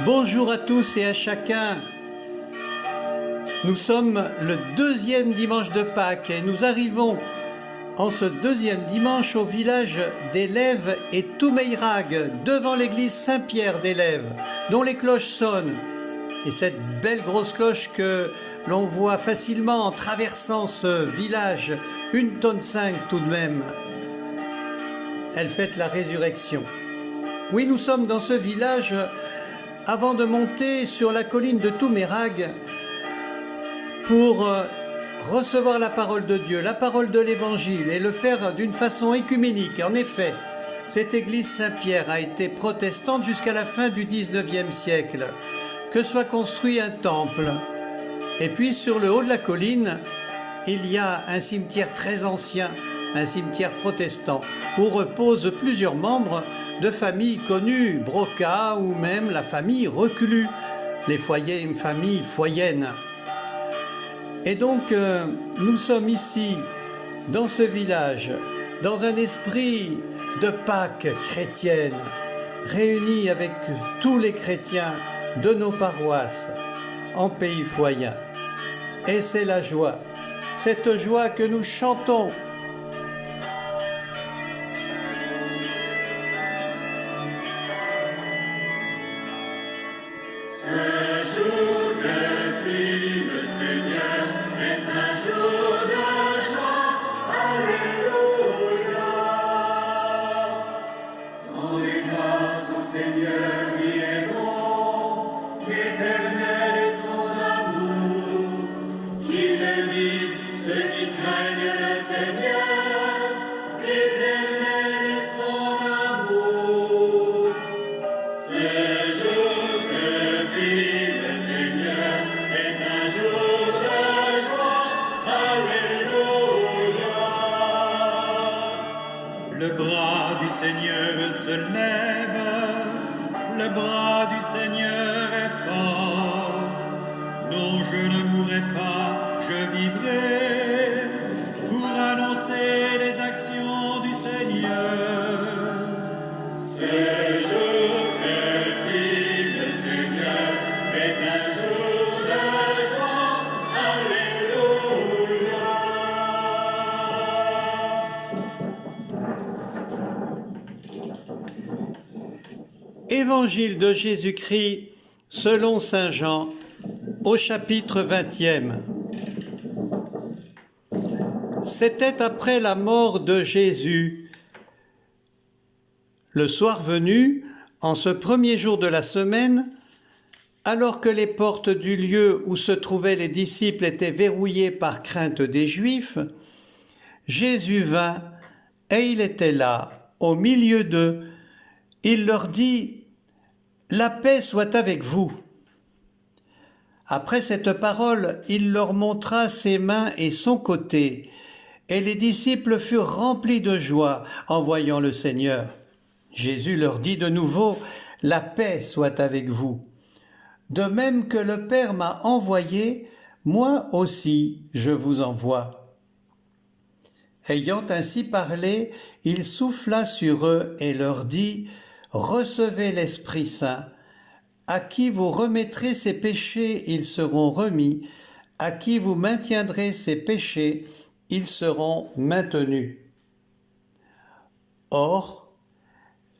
Bonjour à tous et à chacun. Nous sommes le deuxième dimanche de Pâques et nous arrivons en ce deuxième dimanche au village d'Élèves et Toumeirag, devant l'église Saint-Pierre d'Élèves, dont les cloches sonnent. Et cette belle grosse cloche que l'on voit facilement en traversant ce village, 1,5 tonne tout de même, elle fête la résurrection. Oui, nous sommes dans ce village avant de monter sur la colline de Toumeirag pour recevoir la parole de Dieu, la parole de l'Évangile, et le faire d'une façon écuménique. En effet, cette église Saint-Pierre a été protestante jusqu'à la fin du 19e siècle, que soit construit un temple. Et puis sur le haut de la colline, il y a un cimetière très ancien, un cimetière protestant, où reposent plusieurs membres de familles connues, Broca ou même la famille Reclus, les familles foyennes. Et donc, nous sommes ici, dans ce village, dans un esprit de Pâques chrétienne, réunis avec tous les chrétiens de nos paroisses en pays foyen. Et c'est la joie, cette joie que nous chantons. Ce jour que fit le Seigneur est un jour de joie. Alléluia. Rendez grâce au Seigneur qui est bon, éternel est son amour. Qu'ils le disent ceux qui craignent le Seigneur, éternel est son amour. Ce jour le Seigneur est un jour de joie. Alléluia. Le bras du Seigneur se lève, le bras du Seigneur est fort. Non, je ne mourrai pas, je vivrai pour annoncer les actions du Seigneur. Ce jour que vit le Seigneur est un jour de joie. Alléluia. Évangile de Jésus-Christ selon saint Jean, au chapitre 20e. C'était après la mort de Jésus. Le soir venu, en ce premier jour de la semaine, alors que les portes du lieu où se trouvaient les disciples étaient verrouillées par crainte des Juifs, Jésus vint et il était là, au milieu d'eux. Il leur dit : « La paix soit avec vous. » Après cette parole, il leur montra ses mains et son côté, et les disciples furent remplis de joie en voyant le Seigneur. Jésus leur dit de nouveau : « La paix soit avec vous. De même que le Père m'a envoyé, moi aussi je vous envoie. » Ayant ainsi parlé, il souffla sur eux et leur dit : « Recevez l'Esprit Saint. À qui vous remettrez ses péchés, ils seront remis. À qui vous maintiendrez ses péchés, ils seront maintenus. » Or,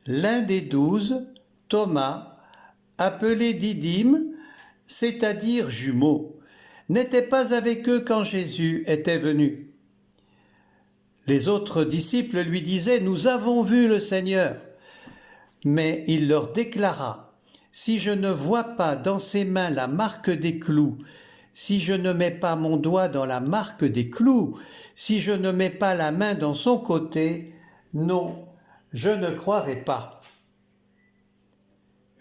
l'un des 12, Thomas, appelé Didyme, c'est-à-dire jumeau, n'était pas avec eux quand Jésus était venu. Les autres disciples lui disaient : « Nous avons vu le Seigneur. » Mais il leur déclara : « Si je ne vois pas dans ses mains la marque des clous, si je ne mets pas mon doigt dans la marque des clous, si je ne mets pas la main dans son côté, non, je ne croirai pas. »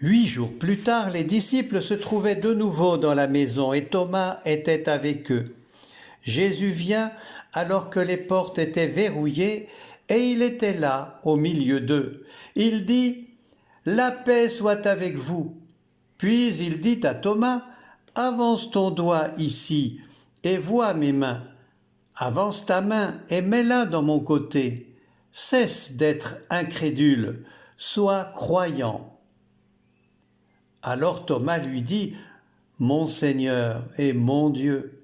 8 jours plus tard, les disciples se trouvaient de nouveau dans la maison et Thomas était avec eux. Jésus vient alors que les portes étaient verrouillées et il était là au milieu d'eux. Il dit : « La paix soit avec vous. » Puis il dit à Thomas : « Avance ton doigt ici et vois mes mains. Avance ta main et mets-la dans mon côté. Cesse d'être incrédule, sois croyant. » Alors Thomas lui dit, mon Seigneur et mon Dieu.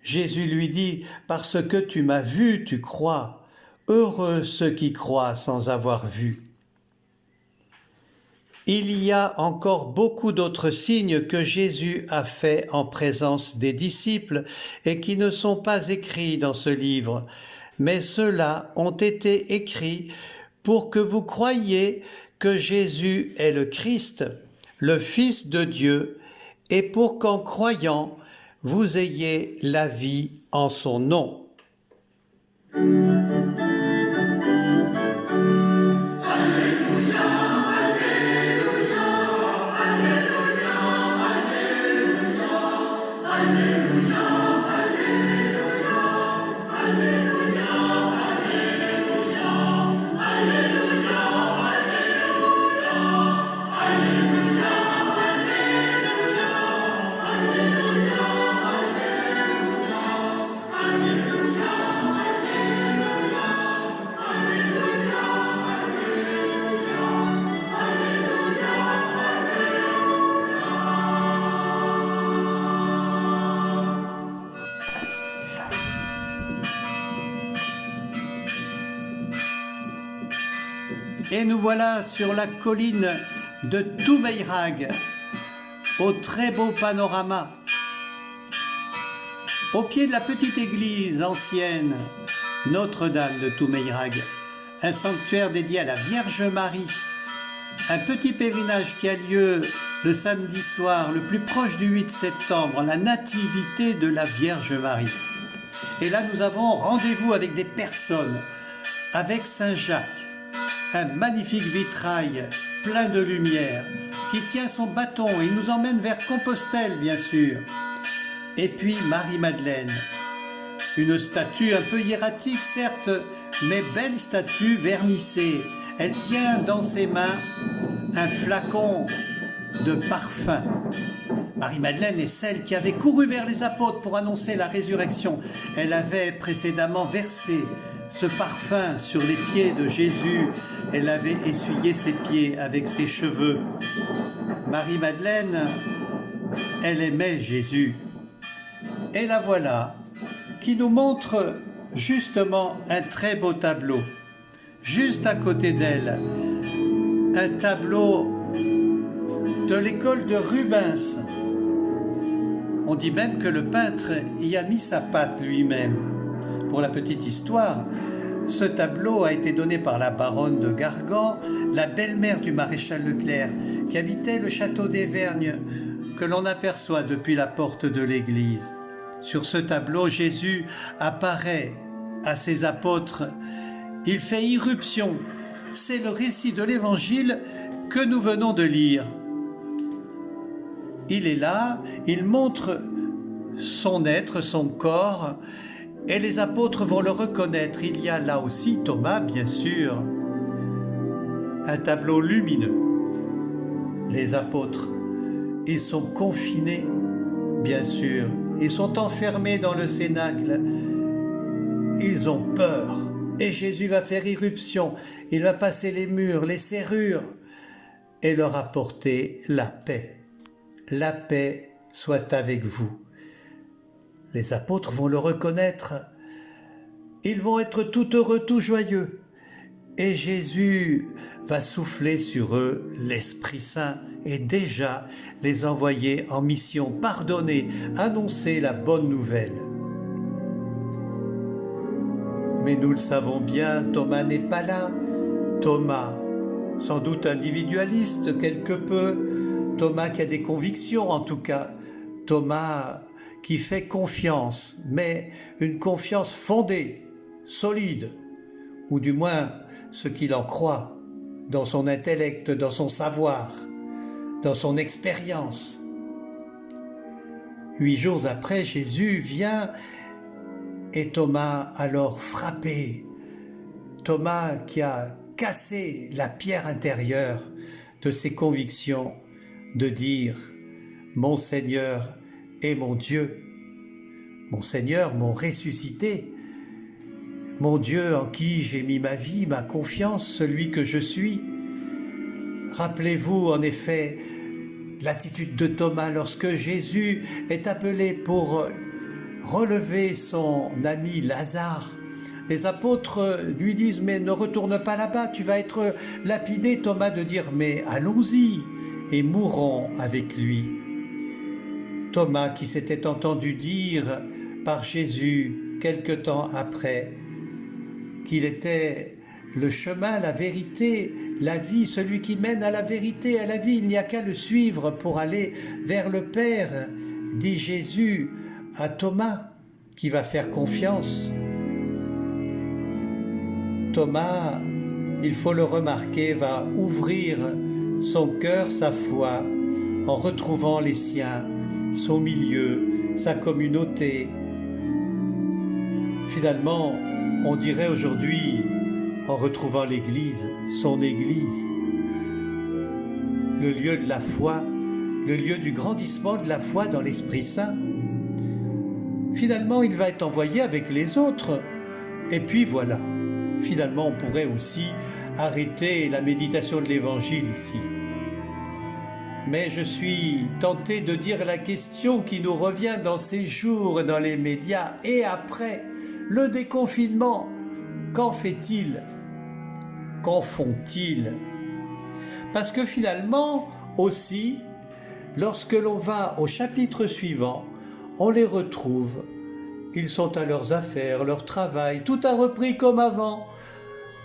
Jésus lui dit, parce que tu m'as vu, tu crois. Heureux ceux qui croient sans avoir vu. Il y a encore beaucoup d'autres signes que Jésus a faits en présence des disciples et qui ne sont pas écrits dans ce livre, mais ceux-là ont été écrits pour que vous croyiez que Jésus est le Christ, le Fils de Dieu, et pour qu'en croyant, vous ayez la vie en son nom. Et nous voilà sur la colline de Toumeirag, au très beau panorama. Au pied de la petite église ancienne, Notre-Dame de Toumeirag, un sanctuaire dédié à la Vierge Marie, un petit pèlerinage qui a lieu le samedi soir, le plus proche du 8 septembre, la nativité de la Vierge Marie. Et là, nous avons rendez-vous avec des personnes, avec Saint Jacques, un magnifique vitrail plein de lumière qui tient son bâton et nous emmène vers Compostelle, bien sûr. Et puis Marie-Madeleine, une statue un peu hiératique, certes, mais belle statue vernissée. Elle tient dans ses mains un flacon de parfum. Marie-Madeleine est celle qui avait couru vers les apôtres pour annoncer la résurrection. Elle avait précédemment versé ce parfum sur les pieds de Jésus. Elle avait essuyé ses pieds avec ses cheveux. Marie-Madeleine, elle aimait Jésus. Et la voilà, qui nous montre justement un très beau tableau. Juste à côté d'elle, un tableau de l'école de Rubens. On dit même que le peintre y a mis sa patte lui-même. Pour la petite histoire, ce tableau a été donné par la baronne de Gargan, la belle-mère du maréchal Leclerc, qui habitait le château d'Évergne, que l'on aperçoit depuis la porte de l'église. Sur ce tableau, Jésus apparaît à ses apôtres. Il fait irruption. C'est le récit de l'évangile que nous venons de lire. Il est là, il montre son être, son corps, et les apôtres vont le reconnaître. Il y a là aussi Thomas, bien sûr, un tableau lumineux. Les apôtres, ils sont confinés, bien sûr, ils sont enfermés dans le cénacle, ils ont peur. Et Jésus va faire irruption, il va passer les murs, les serrures, et leur apporter la paix. La paix soit avec vous. Les apôtres vont le reconnaître, ils vont être tout heureux, tout joyeux. Et Jésus va souffler sur eux l'Esprit Saint et déjà les envoyer en mission, pardonner, annoncer la bonne nouvelle. Mais nous le savons bien, Thomas n'est pas là. Thomas, sans doute individualiste quelque peu, Thomas qui a des convictions en tout cas, Thomas qui fait confiance, mais une confiance fondée, solide, ou du moins ce qu'il en croit, dans son intellect, dans son savoir, dans son expérience. 8 jours après, Jésus vient et Thomas alors frappé, Thomas qui a cassé la pierre intérieure de ses convictions, de dire « Mon Seigneur et mon Dieu, mon Seigneur, mon ressuscité, mon Dieu en qui j'ai mis ma vie, ma confiance, celui que je suis. » Rappelez-vous en effet l'attitude de Thomas lorsque Jésus est appelé pour relever son ami Lazare. Les apôtres lui disent « Mais ne retourne pas là-bas, tu vas être lapidé. » Thomas de dire « Mais allons-y et mourons avec lui. » Thomas qui s'était entendu dire par Jésus quelque temps après qu'il était le chemin, la vérité, la vie, celui qui mène à la vérité, à la vie. Il n'y a qu'à le suivre pour aller vers le Père, dit Jésus à Thomas, qui va faire confiance. Thomas, il faut le remarquer, va ouvrir son cœur, sa foi, en retrouvant les siens, son milieu, sa communauté. Finalement, on dirait aujourd'hui, en retrouvant l'Église, son Église, le lieu de la foi, le lieu du grandissement de la foi dans l'Esprit Saint. Finalement, il va être envoyé avec les autres. Et puis voilà, finalement, on pourrait aussi arrêter la méditation de l'Évangile ici. Mais je suis tenté de dire la question qui nous revient dans ces jours dans les médias. Et après, le déconfinement, qu'en fait-il ? Qu'en font-ils ? Parce que finalement, aussi, lorsque l'on va au chapitre suivant, on les retrouve. Ils sont à leurs affaires, leur travail, tout a repris comme avant.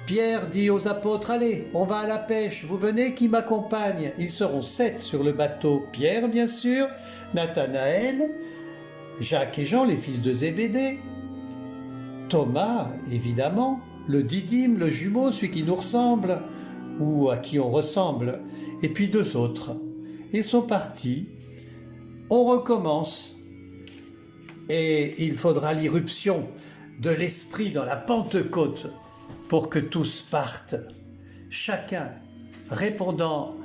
Pierre dit aux apôtres, allez, on va à la pêche, vous venez, qui m'accompagne ? Ils seront 7 sur le bateau. Pierre, bien sûr, Nathanaël, Jacques et Jean, les fils de Zébédée, Thomas, évidemment, le didyme, le jumeau, celui qui nous ressemble, ou à qui on ressemble, et puis 2 autres. Ils sont partis, on recommence, et il faudra l'irruption de l'Esprit dans la Pentecôte pour que tous partent, chacun répondant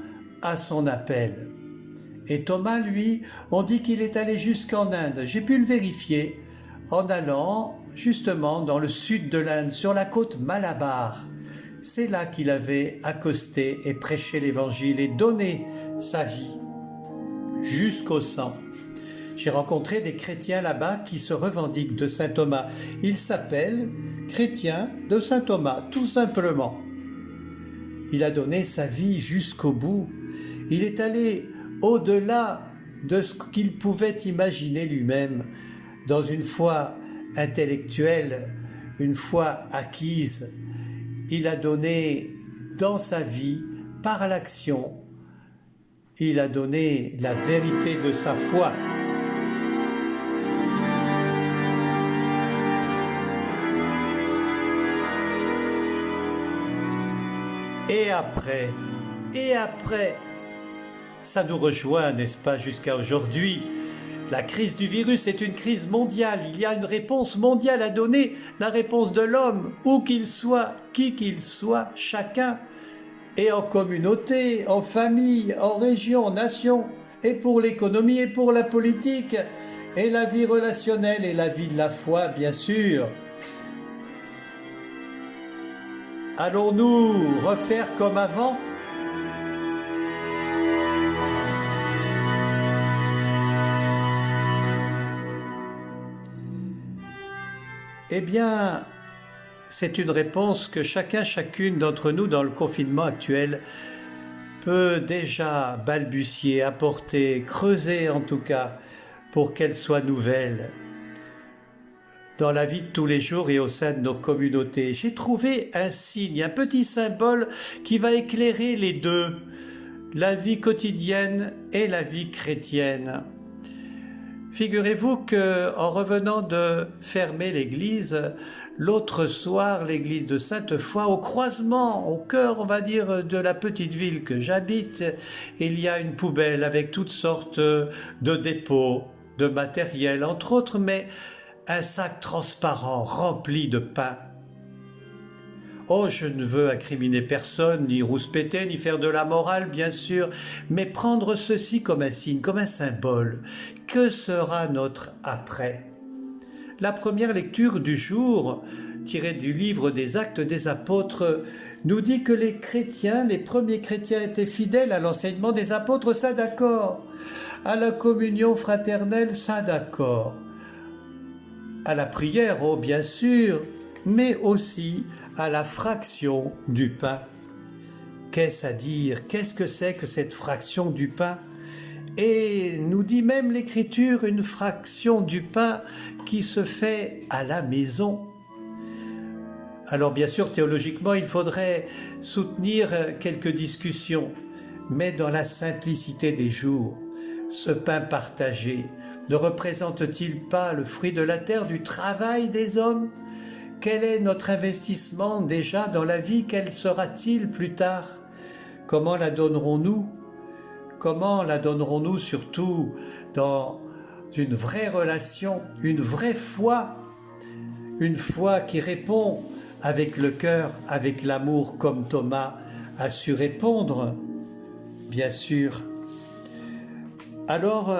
à son appel. Et Thomas, lui, on dit qu'il est allé jusqu'en Inde. J'ai pu le vérifier en allant justement dans le sud de l'Inde, sur la côte Malabar. C'est là qu'il avait accosté et prêché l'Évangile et donné sa vie jusqu'au sang. J'ai rencontré des chrétiens là-bas qui se revendiquent de saint Thomas. Ils s'appellent chrétiens de saint Thomas, tout simplement. Il a donné sa vie jusqu'au bout. Il est allé au-delà de ce qu'il pouvait imaginer lui-même, dans une foi intellectuelle, une foi acquise. Il a donné dans sa vie, par l'action, il a donné la vérité de sa foi. Et après, ça nous rejoint, n'est-ce pas, jusqu'à aujourd'hui. La crise du virus est une crise mondiale. Il y a une réponse mondiale à donner, la réponse de l'homme, où qu'il soit, qui qu'il soit, chacun, et en communauté, en famille, en région, en nation, et pour l'économie, et pour la politique, et la vie relationnelle, et la vie de la foi, bien sûr. Allons-nous refaire comme avant ? Eh bien, c'est une réponse que chacune d'entre nous dans le confinement actuel peut déjà balbutier, apporter, creuser en tout cas, pour qu'elle soit nouvelle dans la vie de tous les jours et au sein de nos communautés. J'ai trouvé un signe, un petit symbole qui va éclairer les deux, la vie quotidienne et la vie chrétienne. Figurez-vous qu'en revenant de fermer l'église, l'autre soir, l'église de Sainte-Foy, au croisement, au cœur, on va dire, de la petite ville que j'habite, il y a une poubelle avec toutes sortes de dépôts, de matériel, entre autres, mais un sac transparent rempli de pain. Oh, je ne veux incriminer personne, ni rouspéter, ni faire de la morale, bien sûr, mais prendre ceci comme un signe, comme un symbole. Que sera notre après ? La première lecture du jour tiré du livre des Actes des Apôtres, nous dit que les chrétiens, les premiers chrétiens étaient fidèles à l'enseignement des apôtres, ça d'accord. À la communion fraternelle, ça d'accord. À la prière, oh bien sûr, mais aussi à la fraction du pain. Qu'est-ce à dire? Qu'est-ce que c'est que cette fraction du pain? Et nous dit même l'Écriture, une fraction du pain qui se fait à la maison. Alors bien sûr, théologiquement, il faudrait soutenir quelques discussions, mais dans la simplicité des jours, ce pain partagé ne représente-t-il pas le fruit de la terre, du travail des hommes? Quel est notre investissement déjà dans la vie? Quel sera-t-il plus tard? Comment la donnerons-nous? Comment la donnerons-nous surtout dans une vraie relation, une vraie foi? Une foi qui répond avec le cœur, avec l'amour, comme Thomas a su répondre, bien sûr. Alors,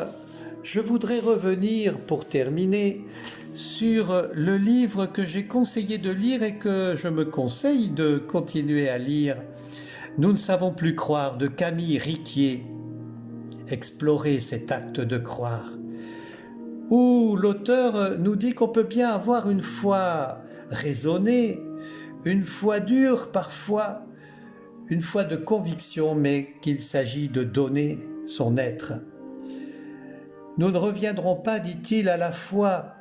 je voudrais revenir, pour terminer, sur le livre que j'ai conseillé de lire et que je me conseille de continuer à lire. Nous ne savons plus croire, de Camille Riquier. Explorer cet acte de croire, où l'auteur nous dit qu'on peut bien avoir une foi raisonnée, une foi dure parfois, une foi de conviction, mais qu'il s'agit de donner son être. Nous ne reviendrons pas, dit-il, à la foi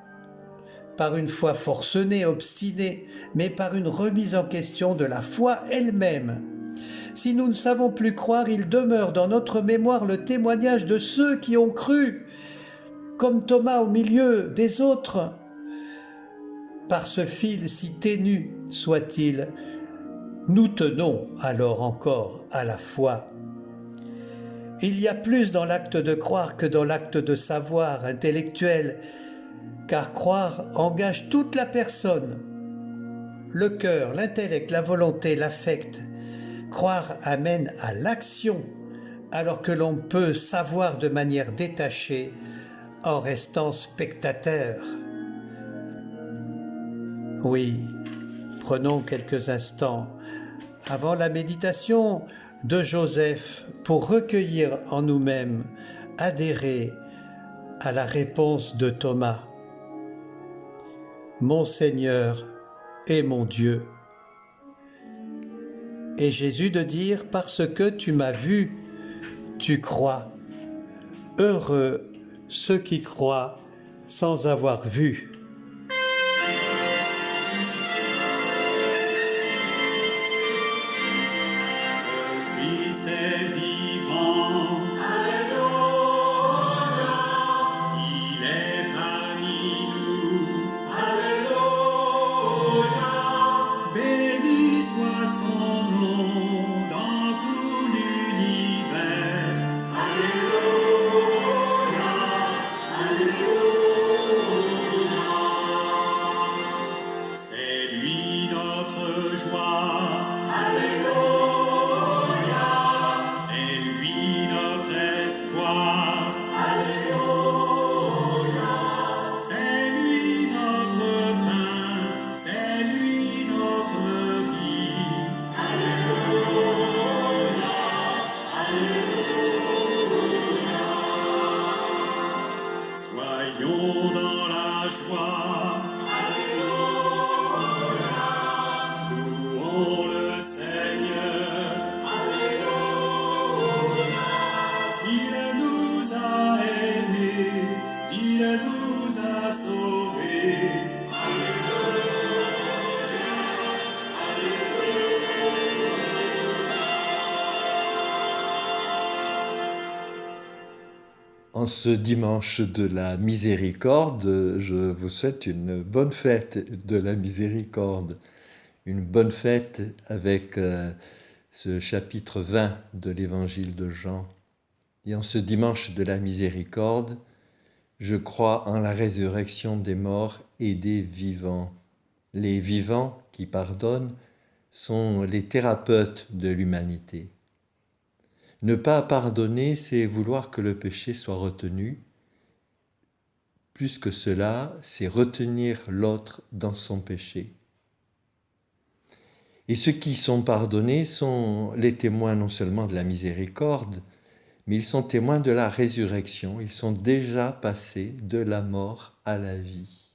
par une foi forcenée, obstinée, mais par une remise en question de la foi elle-même. Si nous ne savons plus croire, il demeure dans notre mémoire le témoignage de ceux qui ont cru, comme Thomas au milieu des autres. Par ce fil si ténu soit-il, nous tenons alors encore à la foi. Il y a plus dans l'acte de croire que dans l'acte de savoir intellectuel, car croire engage toute la personne. Le cœur, l'intellect, la volonté, l'affect. Croire amène à l'action, alors que l'on peut savoir de manière détachée en restant spectateur. Oui, prenons quelques instants avant la méditation de Joseph pour recueillir en nous-mêmes, adhérer à la réponse de Thomas. Mon Seigneur et mon Dieu. Et Jésus de dire, parce que tu m'as vu, tu crois. Heureux ceux qui croient sans avoir vu. Christ est vivant. Alléluia. Il est parmi nous. Alléluia. Béni soit son nom dans tout l'univers. Alléluia. Alléluia. C'est lui notre joie. Alléluia. C'est lui notre espoir. Alléluia. C'est lui notre pain. C'est lui notre vie. Soyons dans la joie. Louons le Seigneur. Il nous a aimés. Il nous a sauvés. En ce dimanche de la miséricorde, je vous souhaite une bonne fête de la miséricorde, une bonne fête avec ce chapitre 20 de l'évangile de Jean. Et en ce dimanche de la miséricorde, je crois en la résurrection des morts et des vivants. Les vivants qui pardonnent sont les thérapeutes de l'humanité. Ne pas pardonner, c'est vouloir que le péché soit retenu. Plus que cela, c'est retenir l'autre dans son péché. Et ceux qui sont pardonnés sont les témoins non seulement de la miséricorde, mais ils sont témoins de la résurrection. Ils sont déjà passés de la mort à la vie.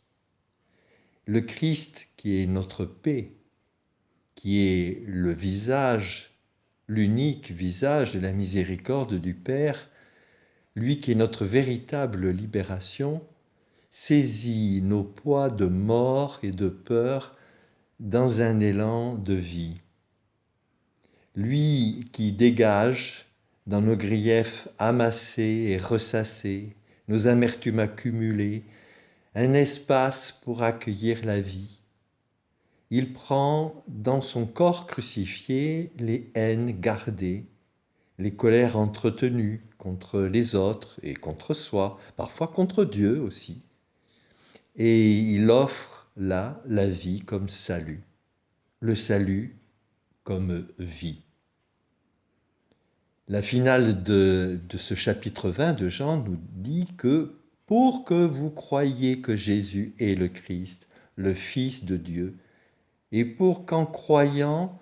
Le Christ, qui est notre paix, qui est le visage, l'unique visage de la miséricorde du Père, lui qui est notre véritable libération, saisit nos poids de mort et de peur dans un élan de vie. Lui qui dégage dans nos griefs amassés et ressassés, nos amertumes accumulées, un espace pour accueillir la vie. Il prend dans son corps crucifié les haines gardées, les colères entretenues contre les autres et contre soi, parfois contre Dieu aussi. Et il offre là la vie comme salut, le salut comme vie. La finale de ce chapitre 20 de Jean nous dit que pour que vous croyiez que Jésus est le Christ, le Fils de Dieu, et pour qu'en croyant,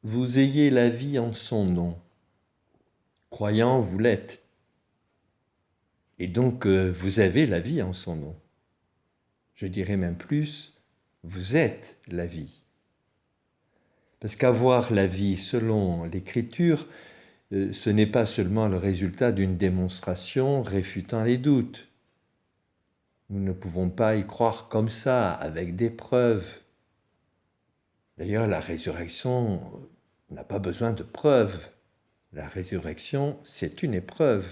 vous ayez la vie en son nom. Croyant, vous l'êtes. Et donc, vous avez la vie en son nom. Je dirais même plus, vous êtes la vie. Parce qu'avoir la vie selon l'Écriture, ce n'est pas seulement le résultat d'une démonstration réfutant les doutes. Nous ne pouvons pas y croire comme ça, avec des preuves. D'ailleurs, la résurrection n'a pas besoin de preuves. La résurrection, c'est une épreuve.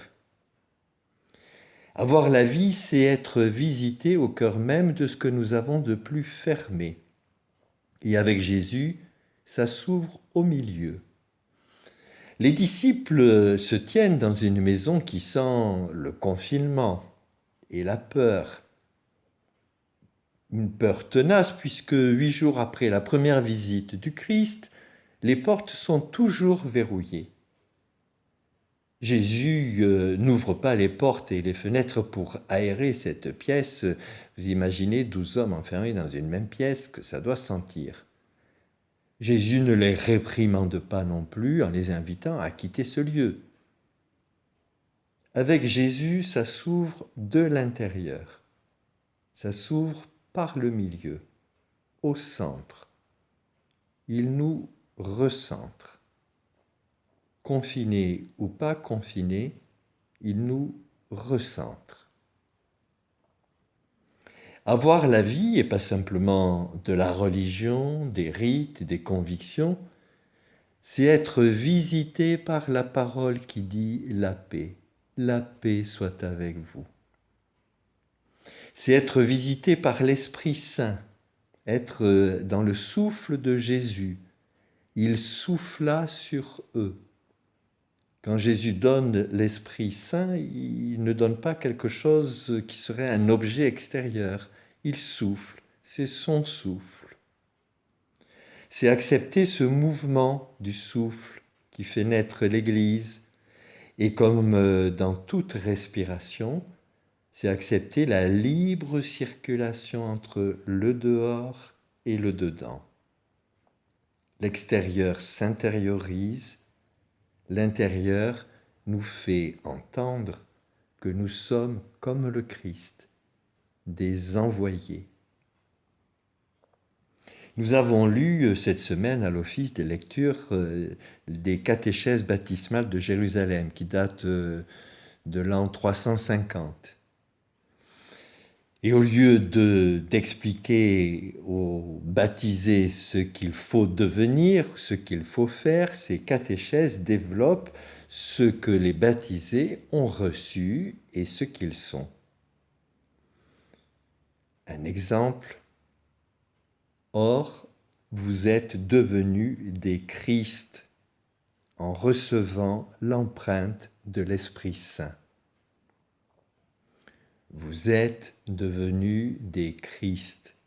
Avoir la vie, c'est être visité au cœur même de ce que nous avons de plus fermé. Et avec Jésus, ça s'ouvre au milieu. Les disciples se tiennent dans une maison qui sent le confinement et la peur. Une peur tenace puisque 8 jours après la première visite du Christ, les portes sont toujours verrouillées. Jésus n'ouvre pas les portes et les fenêtres pour aérer cette pièce. Vous imaginez 12 hommes enfermés dans une même pièce, que ça doit sentir. Jésus ne les réprimande pas non plus en les invitant à quitter ce lieu. Avec Jésus, ça s'ouvre de l'intérieur. Ça s'ouvre par le milieu, au centre. Il nous recentre. Confinés ou pas confinés, il nous recentre. Avoir la vie, et pas simplement de la religion, des rites, des convictions, c'est être visité par la parole qui dit la paix soit avec vous. C'est être visité par l'Esprit Saint, être dans le souffle de Jésus. Il souffla sur eux. Quand Jésus donne l'Esprit Saint, il ne donne pas quelque chose qui serait un objet extérieur. Il souffle, c'est son souffle. C'est accepter ce mouvement du souffle qui fait naître l'Église. Et comme dans toute respiration, c'est accepter la libre circulation entre le dehors et le dedans. L'extérieur s'intériorise, l'intérieur nous fait entendre que nous sommes comme le Christ, des envoyés. Nous avons lu cette semaine à l'office des lectures des catéchèses baptismales de Jérusalem qui datent de l'an 350. Et au lieu d'expliquer aux baptisés ce qu'il faut devenir, ce qu'il faut faire, ces catéchèses développent ce que les baptisés ont reçu et ce qu'ils sont. Un exemple. Or, vous êtes devenus des Christ en recevant l'empreinte de l'Esprit Saint. Vous êtes devenus des Christ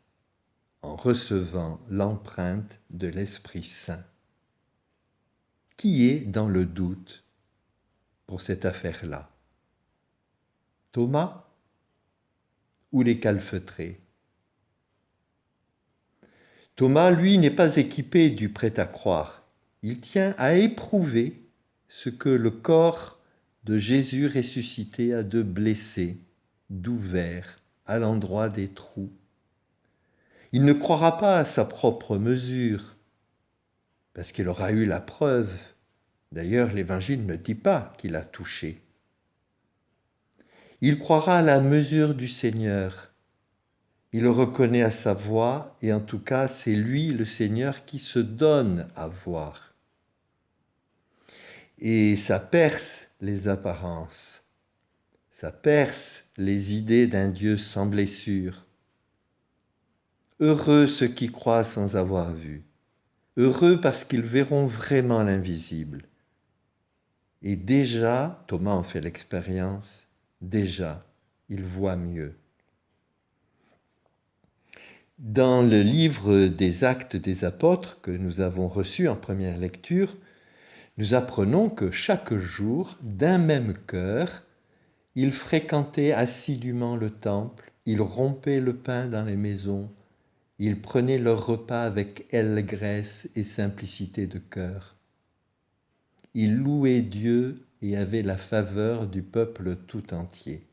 en recevant l'empreinte de l'Esprit Saint. Qui est dans le doute pour cette affaire-là? Thomas ou les calfeutrés? Thomas, lui, n'est pas équipé du prêt-à-croire. Il tient à éprouver ce que le corps de Jésus ressuscité a de blessé, d'ouvert, à l'endroit des trous. Il ne croira pas à sa propre mesure, parce qu'il aura eu la preuve. D'ailleurs, l'Évangile ne dit pas qu'il a touché. Il croira à la mesure du Seigneur. Il le reconnaît à sa voix, et en tout cas, c'est lui, le Seigneur, qui se donne à voir. Et ça perce les apparences, ça perce les idées d'un Dieu sans blessure. Heureux ceux qui croient sans avoir vu, heureux parce qu'ils verront vraiment l'invisible. Et déjà, Thomas en fait l'expérience, déjà, il voit mieux. Dans le livre des Actes des Apôtres que nous avons reçu en première lecture, nous apprenons que chaque jour, d'un même cœur, ils fréquentaient assidûment le temple, ils rompaient le pain dans les maisons, ils prenaient leur repas avec allégresse et simplicité de cœur. Ils louaient Dieu et avaient la faveur du peuple tout entier.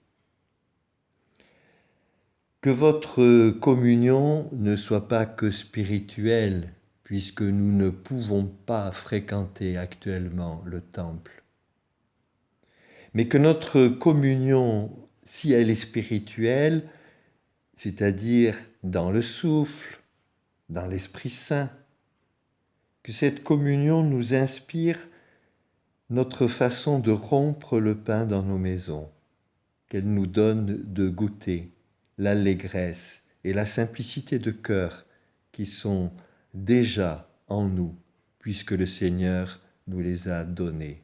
Que votre communion ne soit pas que spirituelle, puisque nous ne pouvons pas fréquenter actuellement le temple. Mais que notre communion, si elle est spirituelle, c'est-à-dire dans le souffle, dans l'Esprit Saint, que cette communion nous inspire notre façon de rompre le pain dans nos maisons, qu'elle nous donne de goûter l'allégresse et la simplicité de cœur qui sont déjà en nous, puisque le Seigneur nous les a donnés.